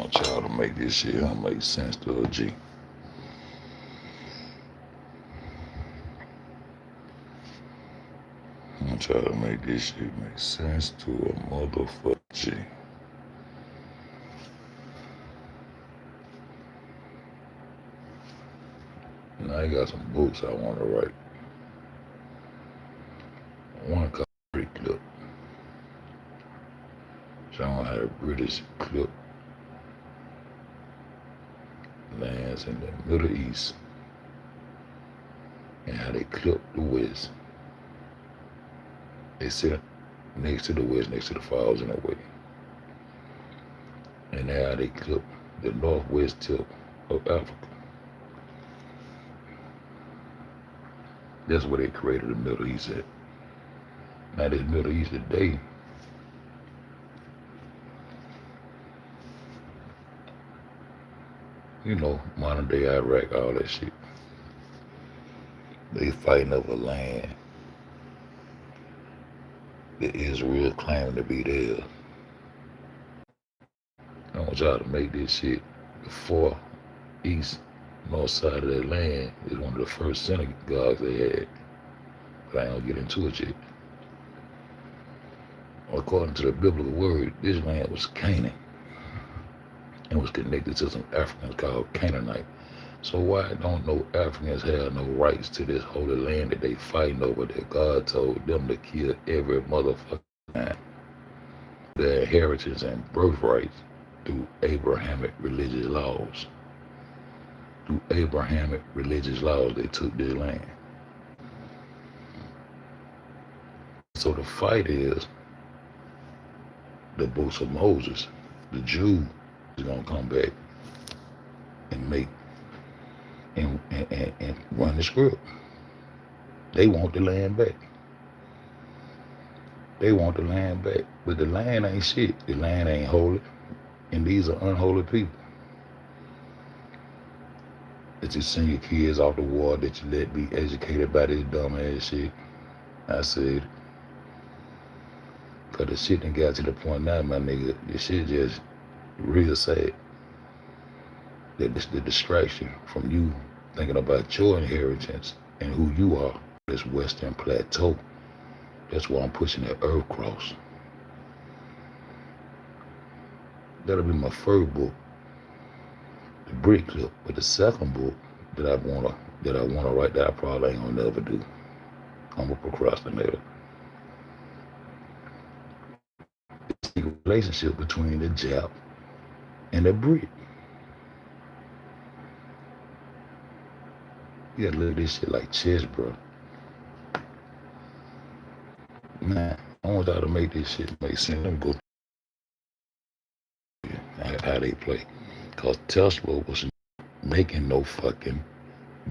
want y'all to make this shit make sense to a G. I want y'all to make this shit make sense to a motherfucker G. Now I got some books I want to write. One called British Clip. Showing how the British clip lands in the Middle East and how they clip the West. They sit next to the West, next to the falls in a way. And how they clip the northwest tip of Africa. That's where they created the Middle East at. Now this Middle East today, you know, modern day Iraq, all that shit. They fighting over land that Israel claiming to be theirs. I want y'all to make this shit the far east, north side of that land is one of the first synagogues they had. But I ain't gonna get into it yet. According to the biblical word, this land was Canaan and was connected to some Africans called Canaanite. So why don't no Africans have no rights to this holy land that they fighting over that God told them to kill every motherfucker time? Their inheritance and birthrights through Abrahamic religious laws. Through Abrahamic religious laws, they took this land. So the fight is the books of Moses. The Jew is gonna come back and make and run the script. They want the land back. They want the land back. But the land ain't shit. The land ain't holy. And these are unholy people. That you send your kids off the war, that you let be educated by this dumb ass shit. I said, cause the shit done got to the point now, my nigga, this shit just real sad. That this the distraction from you thinking about your inheritance and who you are, this Western Plateau. That's why I'm pushing that Earth Cross. That'll be my first book, the Brick Clip. But the second book that I wanna write that I probably ain't gonna never do. I'm a procrastinator. It's the relationship between the Jap and the Brit. You gotta look at this shit like chess, bro. Man, I want y'all to make this shit make sense. Let me go how they play. Cause Tesla was making no fucking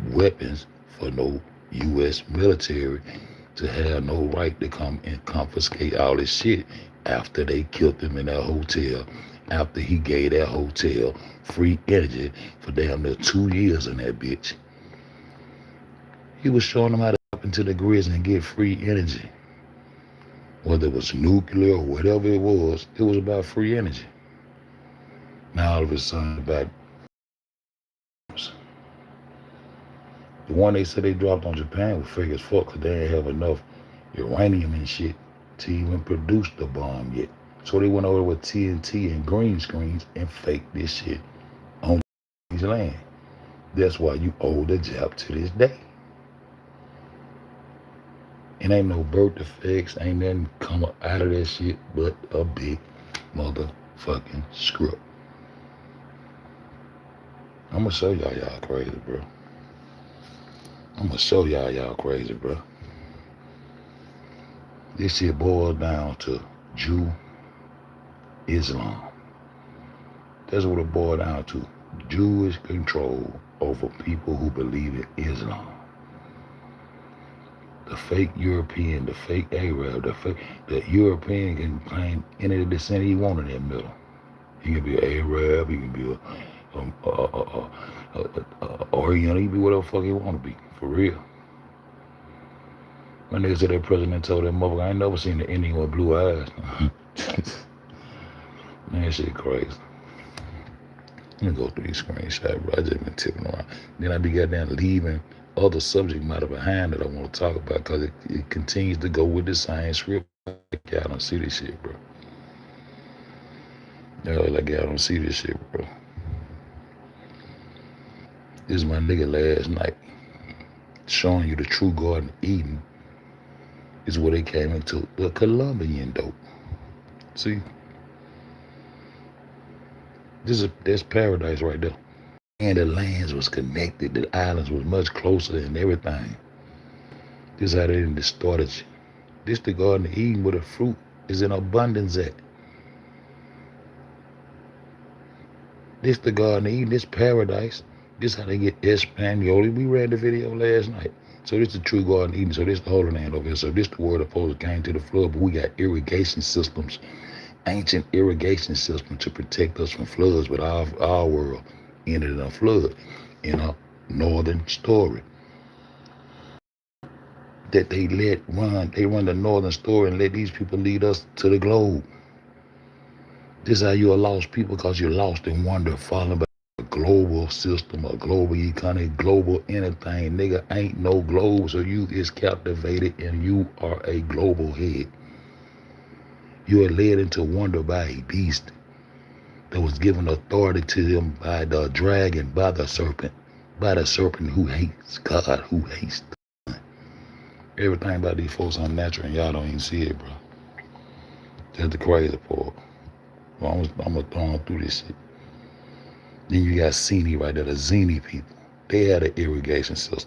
weapons for no U.S. military to have no right to come and confiscate all this shit after they killed him in that hotel, after he gave that hotel free energy for damn near 2 years in that bitch. He was showing them how to tap into the grids and get free energy. Whether it was nuclear or whatever it was about free energy. Now all of a sudden about the one they said they dropped on Japan was fake as fuck because they didn't have enough uranium and shit to even produce the bomb yet. So they went over with TNT and green screens and faked this shit on this land. That's why you owe the Jap to this day. It ain't no birth defects, ain't nothing come out of that shit but a big motherfucking script. I'm gonna show y'all crazy, bro. I'm gonna show y'all crazy, bro. This shit boils down to Jew Islam. That's what it boils down to. Jewish control over people who believe in Islam. The fake European, the fake Arab, the European can claim any descent he want in that middle. He can be an Arab, he can be Oriental, he can be whatever the fuck he want to be, for real. My nigga said that president told that motherfucker, I ain't never seen an Indian with blue eyes. Man, that shit crazy. Let me go through these screenshots, bro. I just been tipping around. Then I be goddamn leaving other subject matter behind that I want to talk about because it continues to go with the same script. Like y'all don't see this shit, bro. Like y'all don't see this shit, bro. This is my nigga last night showing you the true Garden of Eden is where they came into the Colombian dope. See, there's paradise right there. And the lands was connected, the islands was much closer and everything. This how they didn't distorted you. This the Garden of Eden where the fruit is in abundance at. This the Garden of Eden, this paradise. This how they get Espanol. We read the video last night. So this the true Garden of Eden. So this the Holy Land over here. So this the word opposed came to the flood, but we got irrigation systems, ancient irrigation system to protect us from floods, but our world ended in a flood in a northern story. That they run the northern story and let these people lead us to the globe. This is how you're a lost people because you're lost in wonder, following by a global system, a global economy, global anything. Nigga, ain't no globe, so you is captivated and you are a global head. You are led into wonder by a beast that was given authority to them by the dragon, by the serpent who hates God, who hates the Son. Everything about these folks unnatural and y'all don't even see it, bro. That's the crazy part. Well, I'm gonna throw on through this shit. Then you got Zini right there, the Zini people. They had an irrigation system.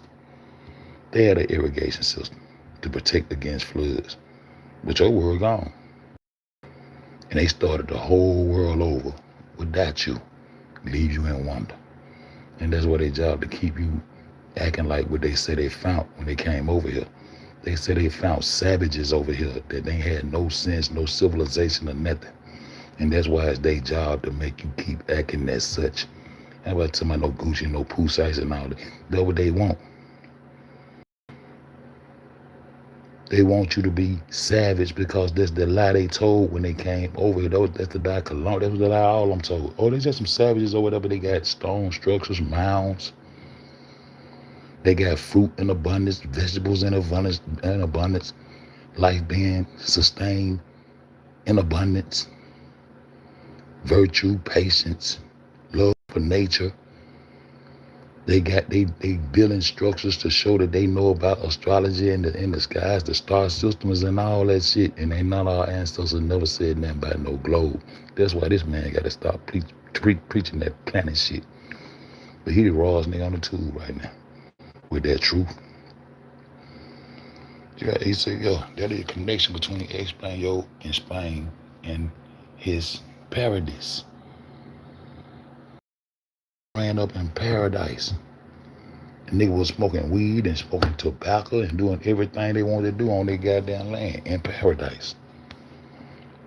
To protect against floods. But your world gone. And they started the whole world over without you. Leave you in wonder. And that's what their job, to keep you acting like what they said they found when they came over here. They said they found savages over here that they had no sense, no civilization or nothing. And that's why it's their job to make you keep acting as such. How about somebody no Gucci, no Pooh Sites and all that? That's what they want. They want you to be savage because that's the lie they told when they came over here. That's the lie Cologne. That was the lie all I'm told. Oh, there's just some savages over there, but they got stone structures, mounds. They got fruit in abundance, vegetables in abundance, life being sustained in abundance, virtue, patience, love for nature. They building structures to show that they know about astrology and in the skies, the star systems and all that shit. And ain't none of our ancestors never said nothing about no globe. That's why this man got to stop preaching that planet shit. But he the rawest nigga on the tube right now with that truth. Yeah, he said, yo, that is a connection between Espanol and Spain and his paradise. Ran up in paradise. The nigga was smoking weed and smoking tobacco and doing everything they wanted to do on their goddamn land in paradise.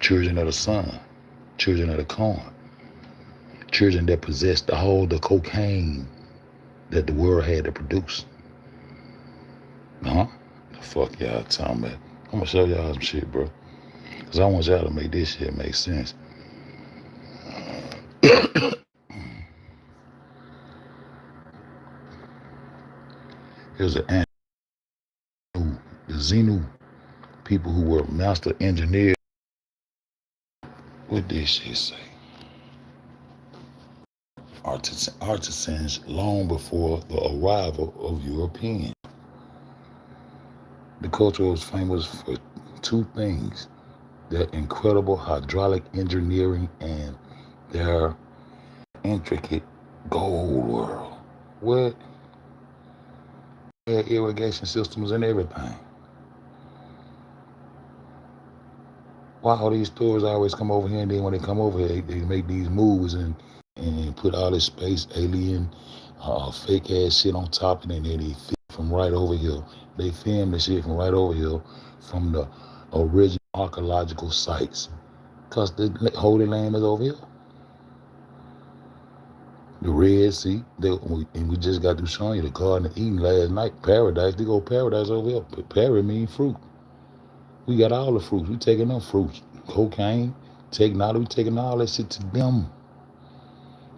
Children of the sun, children of the corn, children that possessed the cocaine that the world had to produce. The fuck y'all talking about? I'm gonna show y'all some shit, bro. Cause I want y'all to make this shit make sense. Here's the Xenu people who were master engineers. What did she say? Artisans long before the arrival of Europeans. The culture was famous for two things: their incredible hydraulic engineering and their intricate gold world. What? Their irrigation systems and everything. Why all these stores always come over here, and then when they come over here, they make these moves and put all this space alien, fake ass shit on top, and then they film from right over here. They film the shit from right over here from the original archaeological sites, cause the Holy Land is over here. The Red Sea, and we just got through showing you the Garden of Eden last night. Paradise, they go paradise over here. But Para mean fruit. We got all the fruits. We taking them fruits. Cocaine, technology, we taking all that shit to them.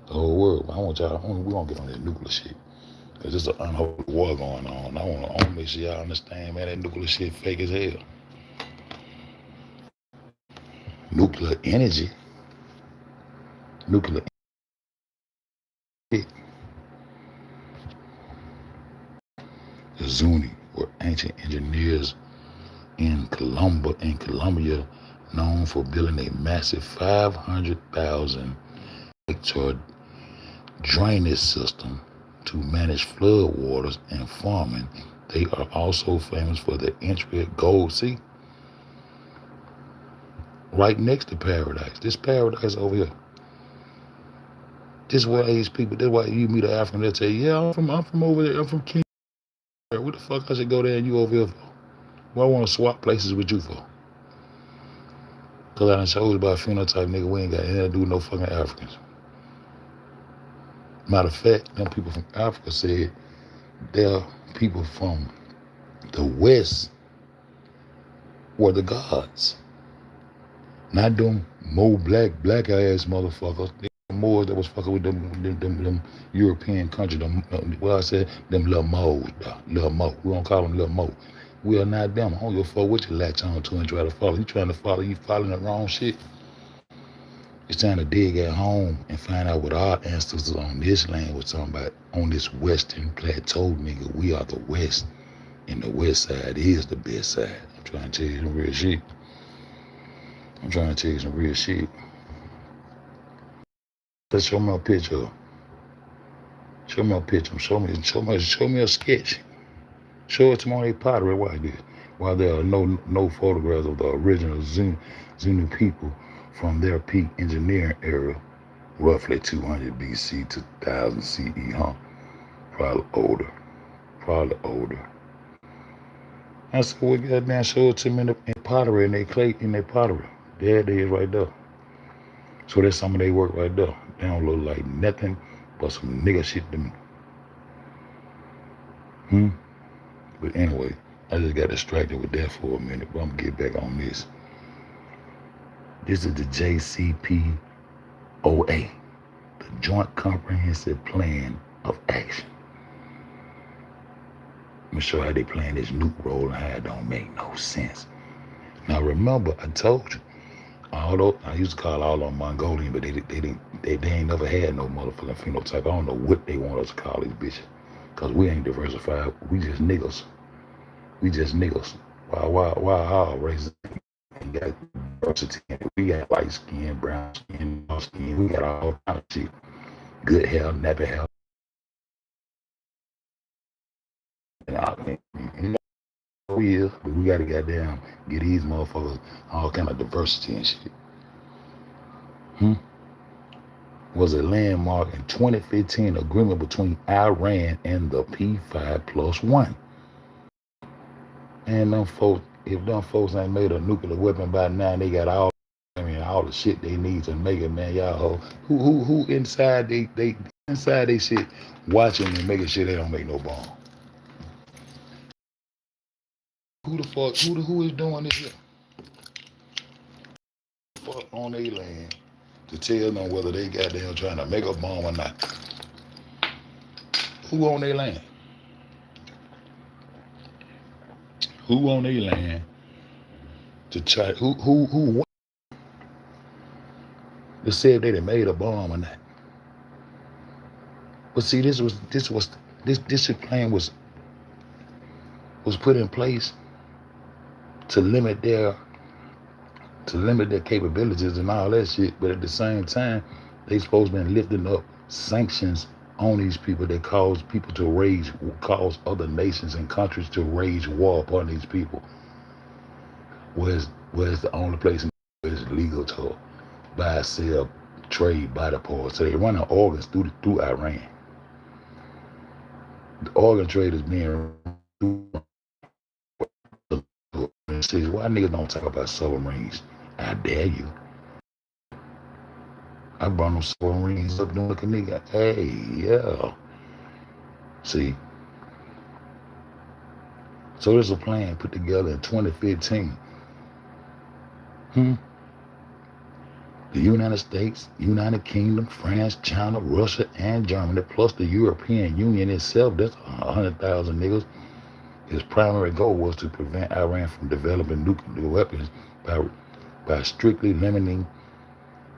The whole world. I want y'all, we gonna get on that nuclear shit. Cause there's an unholy war going on. I wanna make sure y'all understand, man, that nuclear shit fake as hell. Nuclear energy, nuclear energy, the Zuni were ancient engineers in Colombia, known for building a massive 500,000 hectare drainage system to manage flood waters and farming. They are also famous for their intricate gold. See, right next to paradise. This paradise over here. This is why these people. This is why you meet an African. They'll tell you, "Yeah, I'm from over there. I'm from Kenya. What the fuck I should go there and you over here for? What I want to swap places with you for? Cause I done showed you about phenotype, nigga. We ain't got anything to do with no fucking Africans. Matter of fact, them people from Africa said they're people from the West were the gods. Not them black ass motherfuckers. They Moors that was fucking with them European countries. Well, I said them little Moors, little Mo. We don't call them little Mo. We are not them. I don't give a fuck what you latch on to and try to follow. You following the wrong shit. It's time to dig at home and find out what our ancestors on this land was talking about. On this western plateau, nigga, we are the West. And the West side is the best side. I'm trying to tell you some real shit. Let's show me a picture. Show me a picture. Show me a sketch. Show it to my pottery. Why there are no photographs of the original Zuni people from their peak engineering era, roughly 200 BC to 1000 CE, huh? Probably older. I said, well, goddamn, show it to me in pottery, in their pottery. There it is right there. So that's some of their work right there. They don't look like nothing but some nigga shit to me. But anyway, I just got distracted with that for a minute, but I'm gonna get back on this. This is the JCPOA, the Joint Comprehensive Plan of Action. I'm gonna show how they playing this nuke role and how it don't make no sense. Now remember, I told you, although I used to call all of them Mongolian, but they ain't never had no motherfucking phenotype. I don't know what they want us to call these bitches, cause we ain't diversified. We just niggas. Why our races ain't got diversity? We got light skin, brown skin, dark skin. We got all kind of shit. Good hair, nappy hair. And I mean, you know we is, but we gotta goddamn get these motherfuckers all kind of diversity and shit. Was a landmark in 2015 agreement between Iran and the P5+1. And if them folks ain't made a nuclear weapon by now, they got all the shit they need to make it, man. Y'all who inside they shit watching and making sure they don't make no bomb. Who the fuck who is doing this shit? Fuck on their land to tell them whether they goddamn trying to make a bomb or not. Who on their land? Who on their land to try who to say if they done made a bomb or not? But see, this plan was put in place to limit their capabilities and all that shit. But at the same time, they supposed to be lifting up sanctions on these people that cause other nations and countries to wage war upon these people. Where's the only place where it's legal to buy, sell, trade by the parts? So they running organs through Iran. The organ trade is being says, why niggas don't talk about submarines? I dare you. I brought them submarines up doing a nigga. Hey, yeah. See? So there's a plan put together in 2015. The United States, United Kingdom, France, China, Russia, and Germany, plus the European Union itself, that's 100,000 niggas. His primary goal was to prevent Iran from developing nuclear weapons by strictly limiting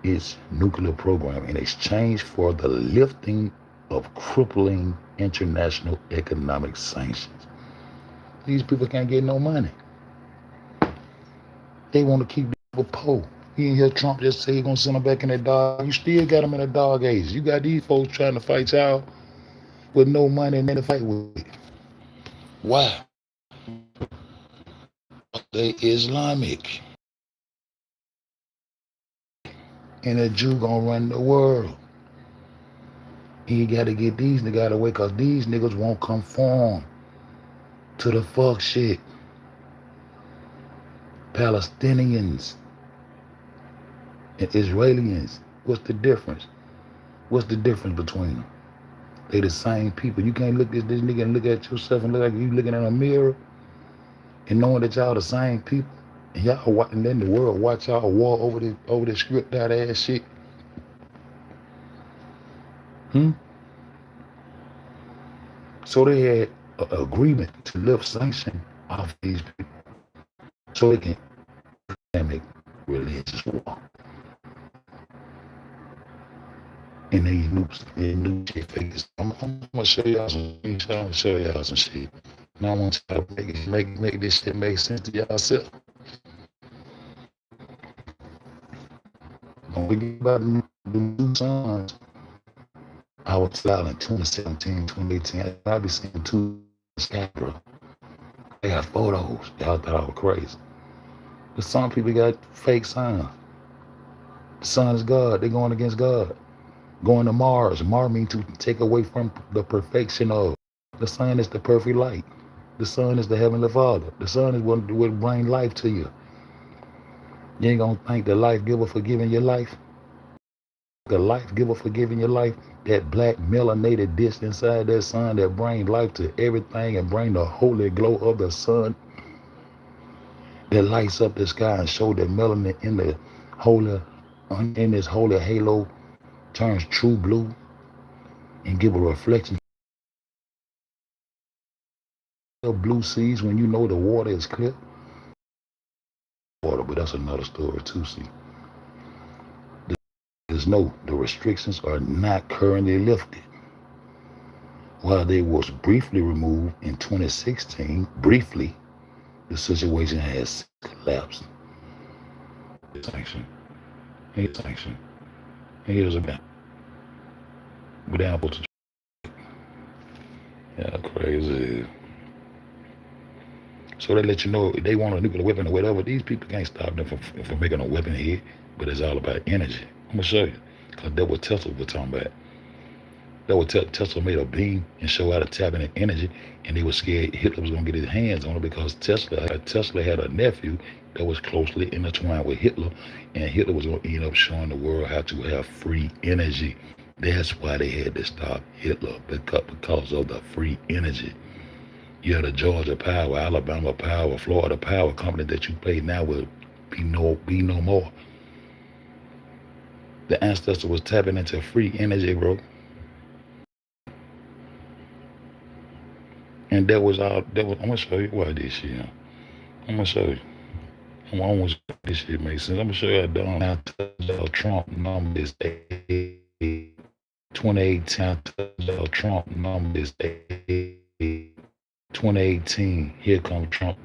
its nuclear program in exchange for the lifting of crippling international economic sanctions. These people can't get no money. They want to keep people poor. You didn't hear Trump just say he's going to send them back in the dog. You still got them in the dog age. You got these folks trying to fight y'all with no money and then to fight with. Why? They Islamic. And a Jew going to run the world. And you got to get these niggas out of the way because these niggas won't conform to the fuck shit. Palestinians and Israelis, what's the difference? What's the difference between them? They the same people. You can't look at this nigga and look at yourself and look like you looking in a mirror and knowing that y'all the same people. And y'all and then the world watch y'all war over this script out ass shit. So they had an agreement to lift sanction off these people so they can make religious war. And these new shit figures. I'm gonna show y'all some shit. And I want y'all to make this shit make sense to y'allself. Don't forget about the new sons. I was out in 2017, 2018. I be seeing two scandals. They got photos. Y'all thought I was crazy. But some people got fake signs. The sun is God. They're going against God. Going to Mars. Mars means to take away from the perfection of. The sun is the perfect light. The sun is the heavenly Father. The sun is what will bring life to you. You ain't gonna thank the life giver for giving your life. The life giver for giving your life. That black melanated disc inside that sun that bring life to everything and bring the holy glow of the sun that lights up the sky and show that melanin in the holy, in this holy halo turns true blue and give a reflection of blue seas when you know the water is clear. Water, but that's another story too, see. The restrictions are not currently lifted. While they was briefly removed in 2016, briefly, the situation has collapsed. Sanction. Here's a ban. We're down to yeah, crazy. So they let you know if they want a nuclear weapon or whatever, these people can't stop them from making a weapon here, but it's all about energy. I'm gonna show you. Because that's what Tesla was talking about. That was Tesla made a beam and show how to tap into energy, and they were scared Hitler was gonna get his hands on it because Tesla had a nephew that was closely intertwined with Hitler, and Hitler was gonna end up showing the world how to have free energy. That's why they had to stop Hitler, because of the free energy. You had the Georgia Power, Alabama Power, Florida Power company that you pay now will be no more. The ancestor was tapping into free energy, bro. And that was I'm gonna show you why this shit. I'm gonna show you. I'm almost this shit makes sense. I'm gonna show you how dumb now Trump number is 2018. Trump number is 2018. Here comes Trump.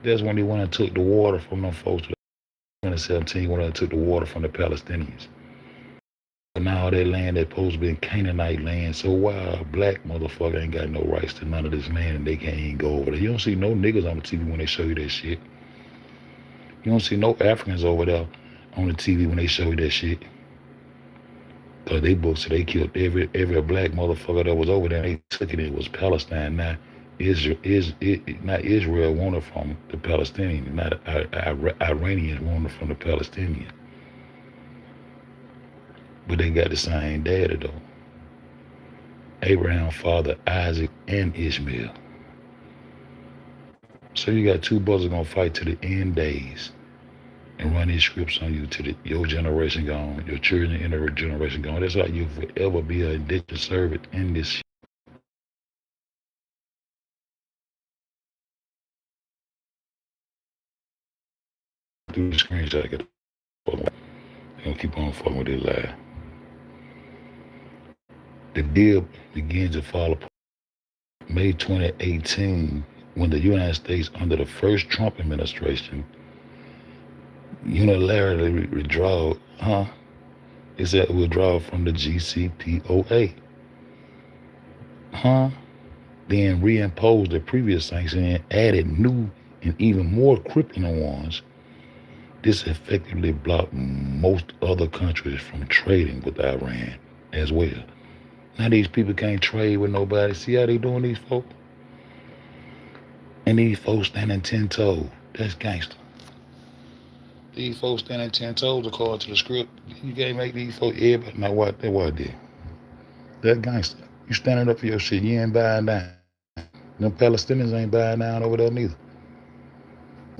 That's when they went and took the water from them folks. 2017 when they took the water from the Palestinians. But now that land that's supposed to be Canaanite land, so why a black motherfucker ain't got no rights to none of this land and they can't even go over there? You don't see no niggas on the TV when they show you that shit. You don't see no Africans over there on the TV when they show you that shit. Cause they books, so they killed every black motherfucker that was over there. They took it. It was Palestine. Now Israel wanted from the Palestinians, not Iranians wanted from the Palestinians. But they got the same daddy though. Abraham father Isaac and Ishmael. So you got two brothers gonna fight to the end days. and run these scripts on you to your generation gone, your children in the generation gone. That's how you forever be an indentured servant in this shit. Do the screenshot, get the gonna keep on fucking with this lie. The deal begins to fall apart May 2018 when the United States, under the first Trump administration, unilaterally withdraw from the GCPOA. Then reimposed the previous sanction and added new and even more crippling ones. This effectively blocked most other countries from trading with Iran as well. Now these people can't trade with nobody. See how they doing, these folks? And these folks standing 10 toes. That's gangster. These folks standing 10 toes according to the script. You can't make these folks, everybody know what they did. That's gangster. You standing up for your shit. You ain't buying down. Them Palestinians ain't buying down over there neither.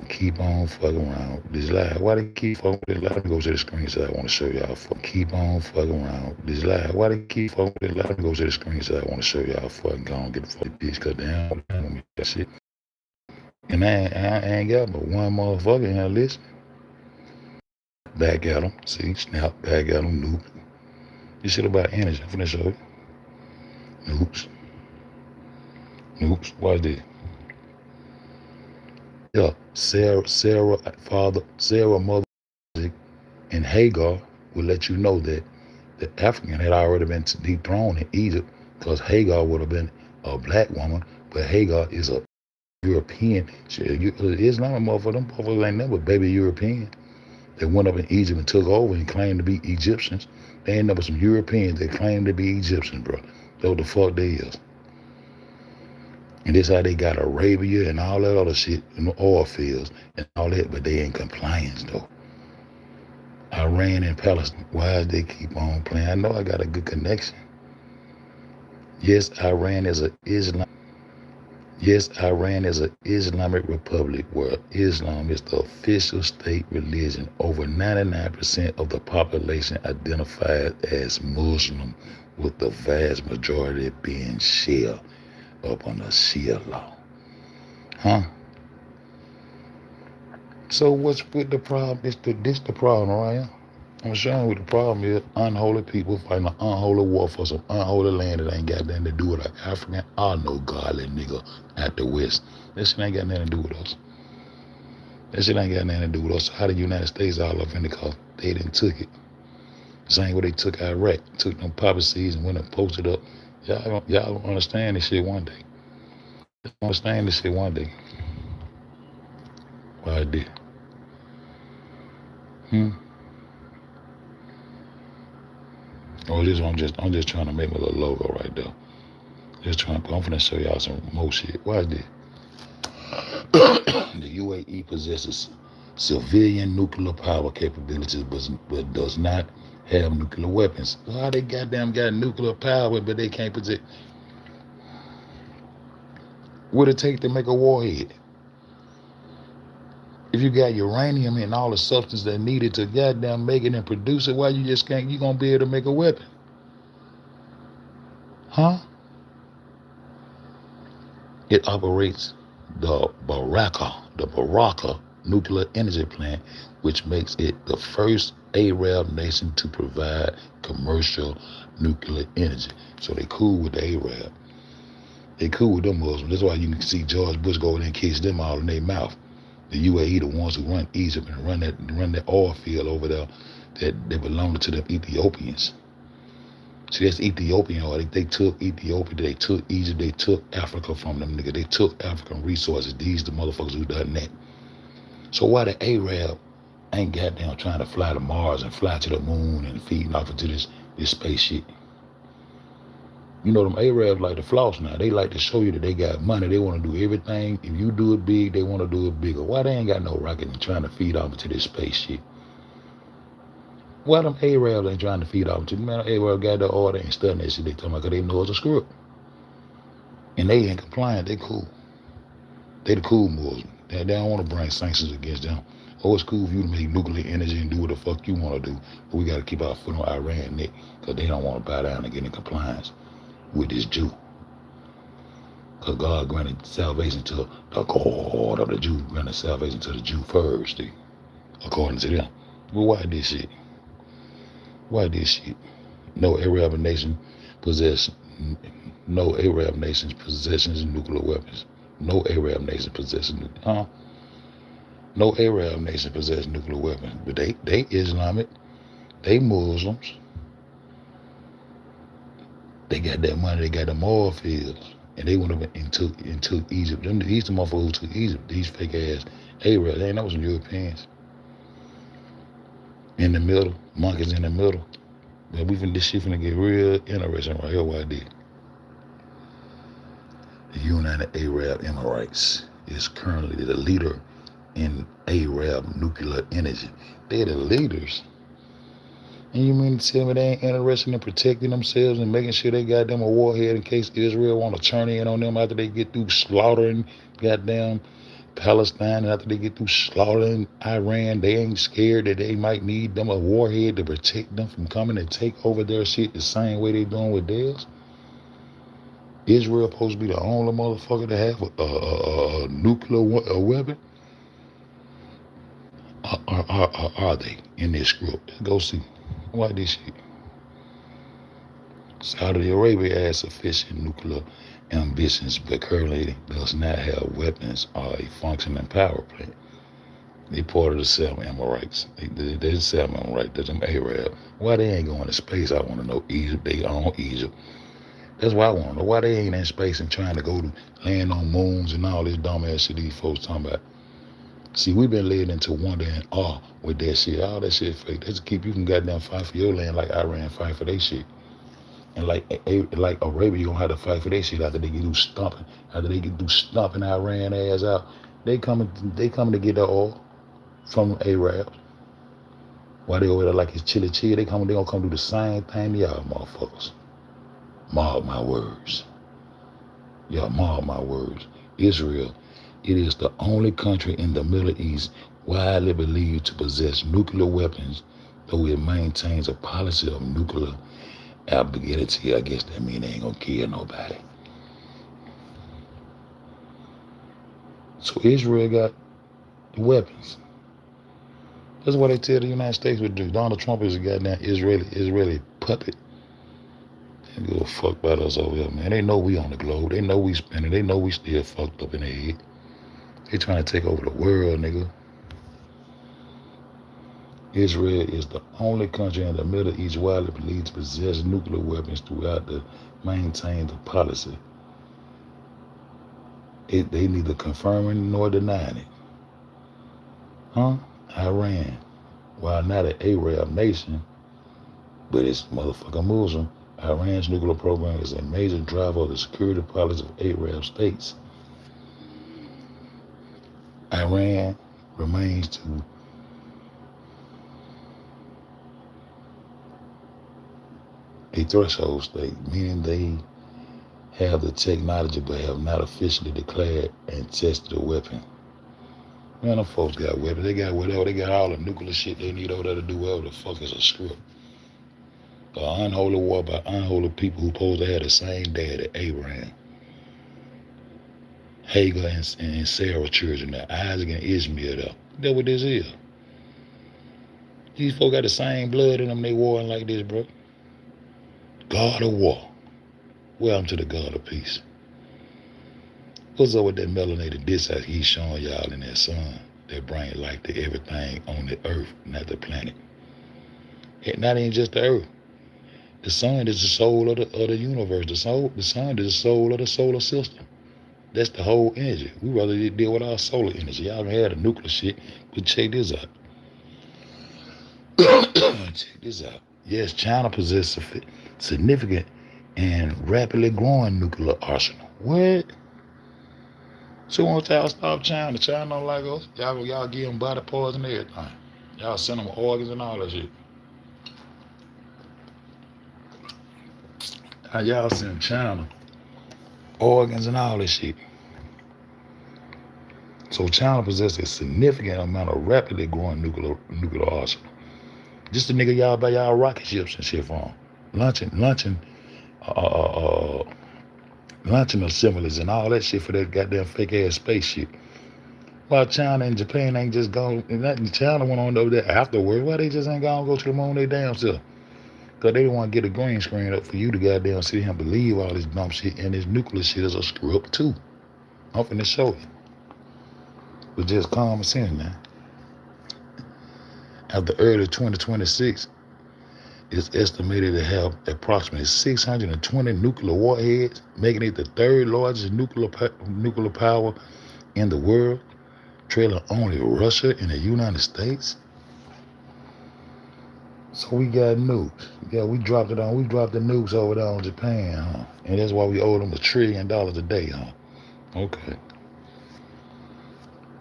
Keep on fucking around with this lie. Why they keep fucking with this lie? Let me go to the screen so I want to show y'all. Keep on fucking around with this lie. Why they keep fucking with this lie? Let me go to the screen so I want to show y'all. Fucking go and get the fucking bitch cut down. That shit. And I ain't got but one motherfucker in here listening. Back at them. See, snap, back at them, noob. This shit about energy. I'm finna show you. Noobs. Watch this. Yeah, Sarah, mother, and Hagar will let you know that the African had already been dethroned in Egypt because Hagar would have been a black woman, but Hagar is a European. Islamic motherfucker, them motherfuckers ain't never baby European. They went up in Egypt and took over and claimed to be Egyptians. They ain't never some Europeans that claimed to be Egyptians, bro. That's what the fuck they is. And this how they got Arabia and all that other shit in the oil fields and all that, but they ain't compliance though. Iran and Palestine, why they keep on playing? I know I got a good connection. Yes, Iran is an Islamic republic where Islam is the official state religion. Over 99% of the population identified as Muslim, with the vast majority being Shia up on the Shia law. So what's with the problem? This the problem right here. I'm showing you what the problem is. Unholy people fighting an unholy war for some unholy land that ain't got nothing to do with an African or no godly nigga at the West. That shit ain't got nothing to do with us. How the United States all up in the cause they didn't took it. Same way they took Iraq, took them poppy seeds and went and posted up. Y'all don't understand this shit one day. Why I did. Oh, this one I'm just trying to make my little logo right there. I'm finna show y'all some more shit. Why I did. The UAE possesses civilian nuclear power capabilities, but does not have nuclear weapons. Why they goddamn got nuclear power, but they can't possess? What it take to make a warhead? If you got uranium and all the substance that needed to goddamn make it and produce it, why you just can't? You gonna be able to make a weapon? It operates the Baraka nuclear energy plant, which makes it the first Arab nation to provide commercial nuclear energy. So they cool with the Arab. They cool with them Muslims. That's why you can see George Bush go over there and kiss them all in their mouth. The UAE, the ones who run Egypt and run that oil field over there, that they belong to the Ethiopians. See, that's Ethiopian oil. They took Ethiopia, they took Egypt, they took Africa from them niggas. They took African resources. These the motherfuckers who done that. So why the Arab ain't goddamn trying to fly to Mars and fly to the moon and feeding off into this spaceship? You know, them Arabs like to floss now. They like to show you that they got money. They want to do everything. If you do it big, they want to do it bigger. Why they ain't got no rocket and trying to feed off into this spaceship? Why them Arabs ain't trying to feed off into? Man, Arabs got the order and studying that shit. They talking about because they know it's a script. And they ain't compliant. They cool. They the cool Muslims. They don't want to bring sanctions against them. Oh, it's cool for you to make nuclear energy and do what the fuck you want to do, but we got to keep our foot on Iran neck because they don't want to bow down and get in compliance with this Jew. Because God granted salvation to the God of the Jew, granted salvation to the Jew first, according to them. But why this shit? Why this shit? No Arab nation possess no Arab nations possessions nuclear weapons. No Arab nation possesses No Arab nation possess nuclear weapons. But they Islamic, they Muslims, they got that money, they got the oil fields. And they went up and took Egypt. These the motherfuckers who took Egypt, these fake ass Arabs, they ain't know some Europeans. In the middle, monkeys in the middle. But this shit finna get real interesting right here. Why did the United Arab Emirates is currently the leader in Arab nuclear energy. They're the leaders. And you mean to tell me they ain't interested in protecting themselves and making sure they got them a warhead in case Israel want to turn in on them after they get through slaughtering goddamn Palestine and after they get through slaughtering Iran, they ain't scared that they might need them a warhead to protect them from coming and take over their shit the same way they doing with theirs? Israel supposed to be the only motherfucker to have a nuclear weapon? Are they in this group? Let's go see. Why this shit? Saudi Arabia has sufficient nuclear ambitions, but currently does not have weapons or a functioning power plant. They part of the Seven Emirates. They're the Seven Emirates. They're them Arab. Why they ain't going to space? I want to know. Egypt. They own Egypt. That's why I want to know. Why they ain't in space and trying to go to land on moons and all this dumbass shit these folks talking about. See, we've been led into wonder and awe with that shit. All that shit fake. That's to keep you can goddamn fight for your land like Iran fight for their shit. And like Arabia gonna have to fight for their shit after they get through stomping. After they get through stomping Iran ass out. They coming to get the oil from Arabs. Why they over there like it's chili? They gonna come do the same thing to y'all motherfuckers. Mark my words. Y'all mark my words. Israel, it is the only country in the Middle East widely believed to possess nuclear weapons, though it maintains a policy of nuclear ambiguity. I guess that means they ain't gonna kill nobody. So Israel got the weapons. That's what they tell the United States would do. Donald Trump is a goddamn Israeli puppet. They give a fuck about us over here, man. They know we on the globe. They know we spinning. They know we still fucked up in the head. They trying to take over the world, nigga. Israel is the only country in the Middle East widely believed to possess nuclear weapons throughout the maintain the policy. They neither confirming nor denying it. Iran, while not an Arab nation, but it's motherfucking Muslim, Iran's nuclear program is a major driver of the security policy of Arab states. Iran remains to a threshold state, meaning they have the technology but have not officially declared and tested a weapon. Man, them folks got weapons. They got whatever. They got all the nuclear shit they need over there to do whatever the fuck is a script. An unholy war by unholy people who supposed to have the same daddy, Abraham. Hagar and Sarah children there, Isaac and Ishmael there. That's what this is. These folks got the same blood in them. They warring like this, bro. God of war. Welcome to the God of peace. What's up with that melanated disc he's showing y'all in that sun that bring life to everything on the earth, not the planet? And not even just the earth. The sun is the soul of the universe. The sun is the soul of the solar system. That's the whole energy. We rather deal with our solar energy. Y'all had the nuclear shit, but check this out. Check this out. Yes, China possesses a significant and rapidly growing nuclear arsenal. What? So once y'all stop China, China don't like us. Y'all give them body parts and everything. Y'all send them organs and all that shit. Y'all send China organs and all this shit. So China possesses a significant amount of rapidly growing nuclear arsenal. Just the nigga y'all buy y'all rocket ships and shit from. Launching uh, uh, uh, launching assemblies and all that shit for that goddamn fake ass spaceship. Why China and Japan ain't just gone, and China went on over there afterwards, why they just ain't gonna go to the moon they damn self? Because they don't want to get a green screen up for you to goddamn sit here and believe all this dumb shit, and this nuclear shit is a screw up too. I'm finna show you. With just common sense, man. After early 2026, it's estimated to have approximately 620 nuclear warheads, making it the third largest nuclear power in the world, trailing only Russia and the United States. So we got nukes. Yeah, we dropped the nukes over there on Japan, huh? And that's why we owe them $1 trillion a day, huh? Okay.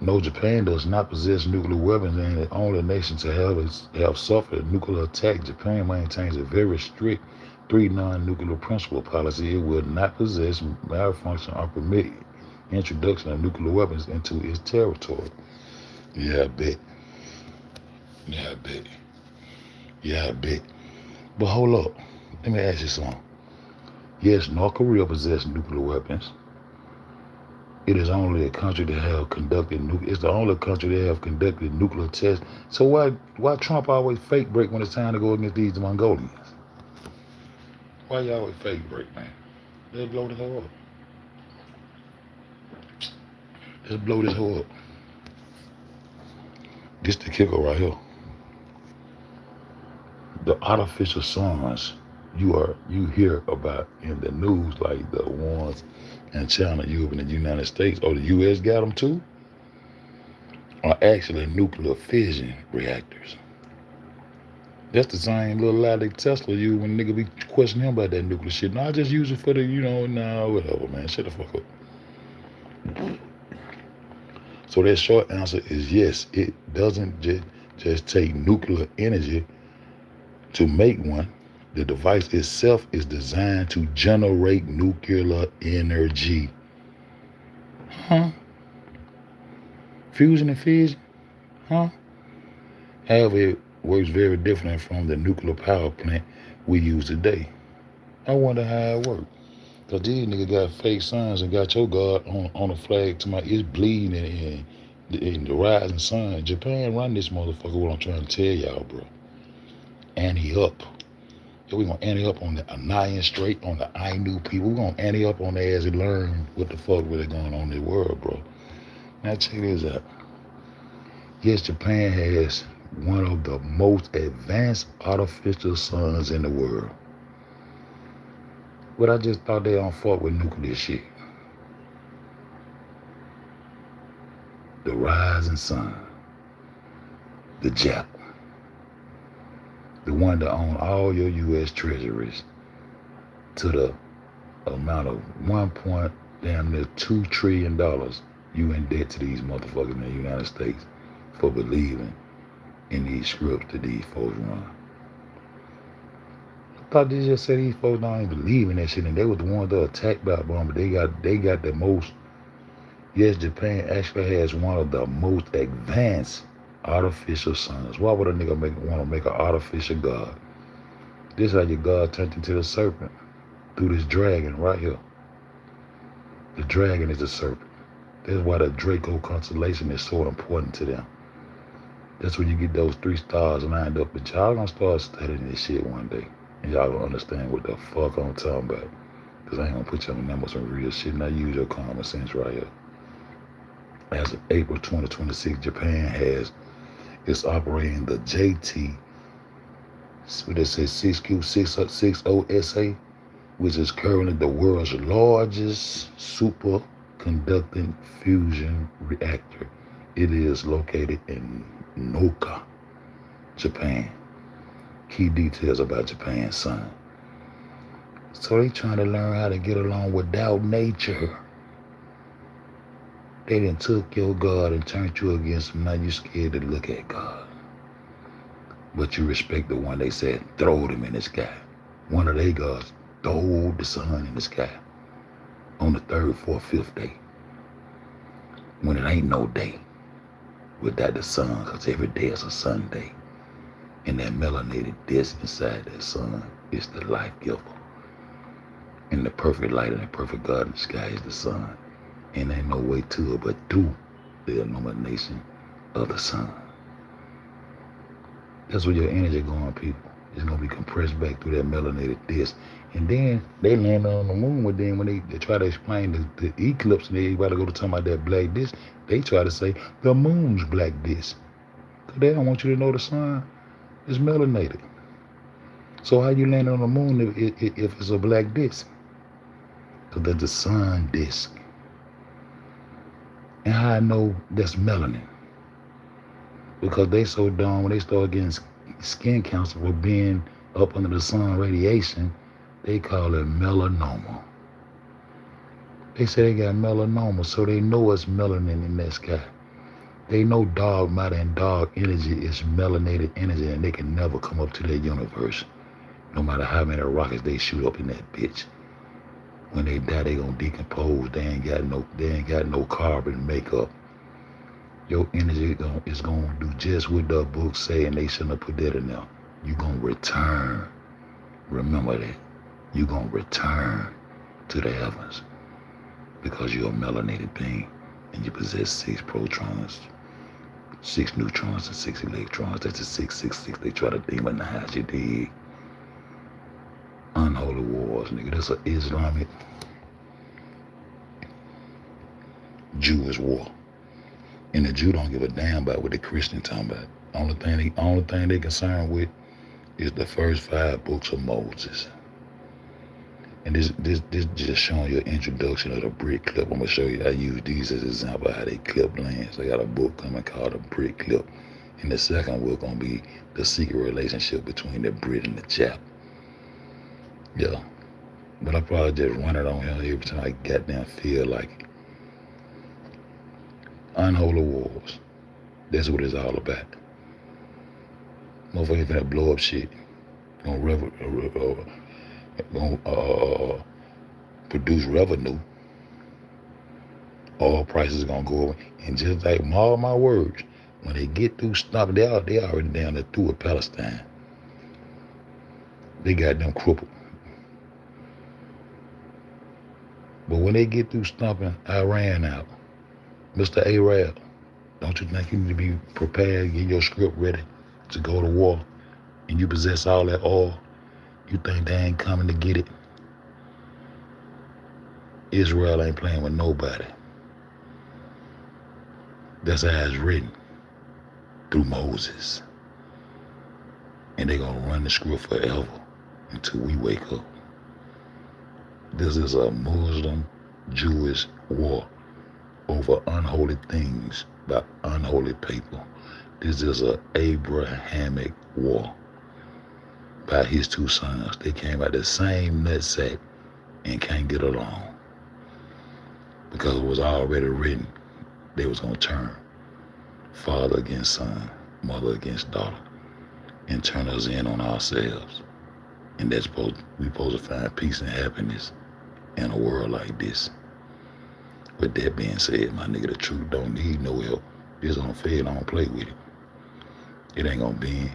No, Japan does not possess nuclear weapons and the only nation to have suffered a nuclear attack. Japan maintains a very strict 3 non-nuclear principle policy. It will not possess, malfunction, or permit introduction of nuclear weapons into its territory. Yeah, I bet. Yeah, I bet. Yeah, I bet. But hold up. Let me ask you something. Yes, North Korea possesses nuclear weapons. It is only a country that have conducted it's the only country that have conducted nuclear tests. So why Trump always fake break when it's time to go against these Mongolians? Why you always fake break, man? Let's blow this whole up. Let's blow this whole up. This the kicker right here. The artificial suns you hear about in the news, like the ones in China, Europe, and the United States, or the U.S. got them too, are actually nuclear fission reactors. That's the same little lie that Tesla used when nigga be questioning him about that nuclear shit. No, I just use it for the, whatever, man. Shut the fuck up. So that short answer is yes, it doesn't just take nuclear energy to make one. The device itself is designed to generate nuclear energy. Huh? Fusion and fission? Huh? However, it works very different from the nuclear power plant we use today. I wonder how it works. Because these niggas got fake suns and got your God on the flag to it's bleeding in the rising sun. Japan run this motherfucker, what I'm trying to tell y'all, bro. Ante up. We're going to ante up on the Anian Strait, on the Ainu people. We're going to ante up on their ass and learn what the fuck really going on in the world, bro. Now check this out. Yes, Japan has one of the most advanced artificial suns in the world. But I just thought they don't fuck with nuclear shit. The rising sun. The Jap. The one that own all your U.S. treasuries to the amount of $2 trillion you in debt to these motherfuckers in the United States for believing in these scripts that these folks run. I thought they just said these folks don't even believe in that shit, and they was the ones that attacked by a bomb, but they got the most. Yes, Japan actually has one of the most advanced artificial suns. Why would a nigga want to make an artificial god? This is how your god turned into the serpent through this dragon right here. The dragon is a serpent. That's why the Draco constellation is so important to them. That's when you get those 3 stars lined up. But y'all gonna start studying this shit one day, and y'all gonna understand what the fuck I'm talking about. Cause I ain't gonna put y'all on numbers some real shit, and I use your common sense right here. As of April 2026, Japan is operating the JT, so they say 6Q60SA, which is currently the world's largest superconducting fusion reactor. It is located in Noka, Japan. Key details about Japan's sun. So they trying to learn how to get along without nature. They done took your God and turned you against him. Now you scared to look at God. But you respect the one they said throwed him in the sky. One of their gods throwed the sun in the sky on the 3rd, 4th, 5th day. when it ain't no day without the sun, because every day is a Sunday. And that melanated disc inside that sun is the life giver. And the perfect light and the perfect God in the sky is the sun. And ain't no way to it but through the illumination of the sun. That's where your energy going, people. It's going to be compressed back through that melanated disc. And then they land on the moon, but then when they try to explain the eclipse and everybody go to talk about that black disc, they try to say the moon's black disc. Because they don't want you to know the sun is melanated. So how you land on the moon if it's a black disc? Because that's the sun disc. And how I know that's melanin? Because they so dumb when they start getting skin cancer for being up under the sun radiation, they call it melanoma. They say they got melanoma, so they know it's melanin in that sky. They know dark matter and dark energy is melanated energy, and they can never come up to their universe, no matter how many rockets they shoot up in that bitch. When they die, they gonna decompose. They ain't got no carbon makeup. Your energy is gonna do just what the book say, and they shouldn't have put that in there. You gonna return. Remember that. You gonna return to the heavens because you're a melanated being and you possess 6 protons, 6 neutrons, and 6 electrons. That's the 666. They try to demonize you, dig? Unholy wars, nigga. That's an Islamic Jewish war. And the Jew don't give a damn about what the Christian talking about. Only thing they concerned with is the first 5 books of Moses. And this just showing you an introduction of the brick clip. I'm gonna show you. I use these as an example of how they clip lands. I got a book coming called The Brick Clip. And the second book gonna be the secret relationship between the Brit and the Chap. Yeah. But I probably just run it on here every time I goddamn feel like it. Unholy wars. That's what it's all about. Motherfuckers finna blow up shit. Gonna produce revenue. All prices gonna go up. And just like all my words, when they get through stopping, they already down there through with Palestine. They got them crippled. But when they get through stomping Iran out, Mr. Arab, don't you think you need to be prepared, get your script ready to go to war, and you possess all that oil? You think they ain't coming to get it? Israel ain't playing with nobody. That's how it's written through Moses. And they gonna run the script forever until we wake up. This is a Muslim-Jewish war over unholy things by unholy people. This is an Abrahamic war by his 2 sons. They came out the same nutsack and can't get along because it was already written they was gonna turn father against son, mother against daughter, and turn us in on ourselves. And we supposed to find peace and happiness in a world like this. With that being said, my nigga, the truth don't need no help. Just don't fade, don't play with it. It ain't gonna bend,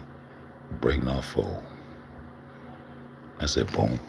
break, nor fold. I said, boom.